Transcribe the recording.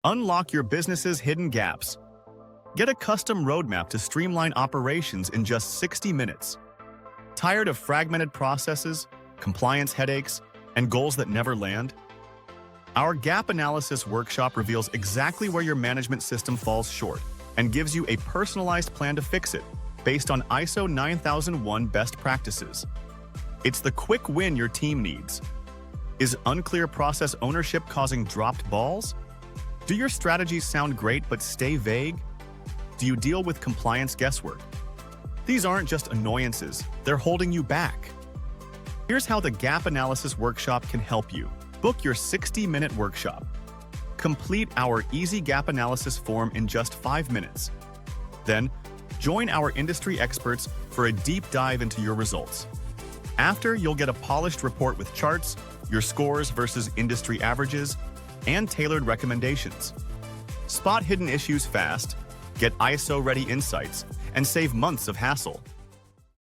Unlock your business's hidden gaps. Get a custom roadmap to streamline operations in just 60 minutes. Tired of fragmented processes, compliance headaches, and goals that never land? Our gap analysis workshop reveals exactly where your management system falls short and gives you a personalized plan to fix it based on ISO 9001 best practices. It's the quick win your team needs. Is unclear process ownership causing dropped balls? Do your strategies sound great but stay vague? Do you deal with compliance guesswork? These aren't just annoyances, they're holding you back. Here's how the Gap Analysis Workshop can help you. Book your 60-minute workshop. Complete our easy gap analysis form in just 5 minutes. Then, join our industry experts for a deep dive into your results. After, you'll get a polished report with charts, your scores versus industry averages, and tailored recommendations. Spot hidden issues fast, get ISO-ready insights, and save months of hassle.